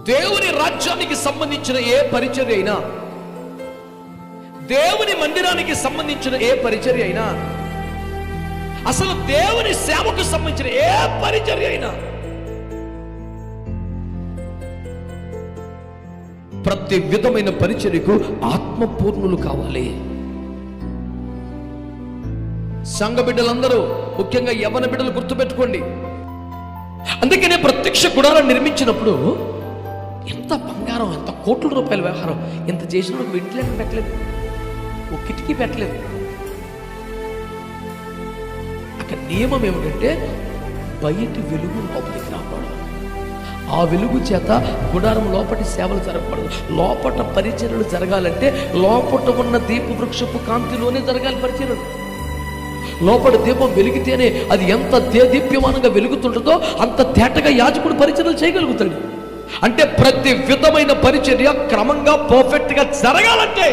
దేవుని రాజ్యానికి సంబంధించిన ఏ పరిచర్య అయినా, దేవుని మందిరానికి సంబంధించిన ఏ పరిచర్య అయినా, అసలు దేవుని సేవకు సంబంధించిన ఏ పరిచర్య అయినా, ప్రతి విధమైన పరిచర్యకు ఆత్మపూర్ణులు కావాలి. సంఘ బిడ్డలందరూ, ముఖ్యంగా యవ్వన బిడ్డలు గుర్తుపెట్టుకోండి. అందుకనే ప్రత్యక్ష గుడారాన్ని నిర్మించినప్పుడు ఎంత బంగారం, ఎంత కోట్ల రూపాయల వ్యవహారం, ఎంత చేసిన వెంటిలేటర్ పెట్టలేదు, ఒక కిటికీ పెట్టలేదు. అక్కడ నియమం ఏమిటంటే బయటి వెలుగు లోపలికి రాకూడదు, ఆ వెలుగు చేత గుడారం లోపటి సేవలు జరగకూడదు. లోపట పరిచర్యలు జరగాలంటే లోపట ఉన్న దీప వృక్షపు కాంతిలోనే జరగాలి పరిచర్యలు. లోపల దీపం వెలిగితేనే అది ఎంత దేదీప్యమానంగా వెలుగుతుంటుందో అంత తేటగా యాజకుడు పరిచర్యలు చేయగలుగుతాడు. అంటే ప్రతి విధమైన పరిచర్య క్రమంగా పర్ఫెక్ట్గా జరగాలంటే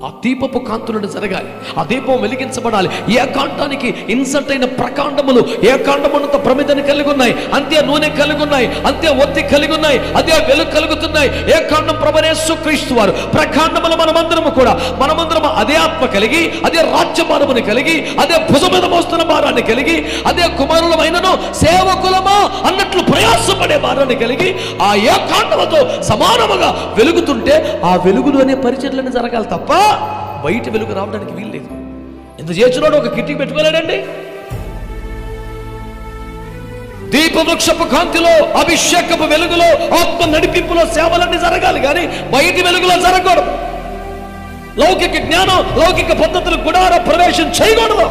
ఆ దీపపు కాంతులను జరగాలి, ఆ దీపం వెలిగించబడాలి. ఏ కాండానికి ఇన్సర్ట్ అయిన ప్రకాండములు ఏ కాండమునంత ప్రమిదని కలిగి ఉన్నాయి, అంతే నూనె కలిగి ఉన్నాయి, అంతే ఒత్తి కలిగి ఉన్నాయి, అదే వెలుగు కలుగుతున్నాయి. ఏ కాండం ప్రభువైన యేసుక్రీస్తు వారు, ప్రకాండములు మనమందరము కూడా, మనమందరము అదే ఆత్మ కలిగి, అదే రాజ్యభారముని కలిగి, అదే భుజం మీద మోస్తున్న భారాన్ని కలిగి, అదే కుమారులమైనను సేవకులమా అన్నట్లు ప్రయాసపడే భారాన్ని కలిగి ఆ ఏ కాండముతో సమానముగా వెలుగుతుంటే ఆ వెలుగులోనే పరిచర్యలను జరగాలి తప్ప బయట వెలుగు రావడానికి వీల్లేదు. ఎంత చేసినాడు, ఒక కిటికీ పెట్టుకోలేడండి. దీపవృక్షపు కాంతిలో, అభిషేకపు వెలుగులో, ఆత్మ నడిపింపులో సేవలన్నీ జరగాలి, కానీ బయటి వెలుగులో జరగకూడదు. లౌకిక జ్ఞానం, లౌకిక పద్ధతులు గుడార ప్రవేశం చేయకూడదు.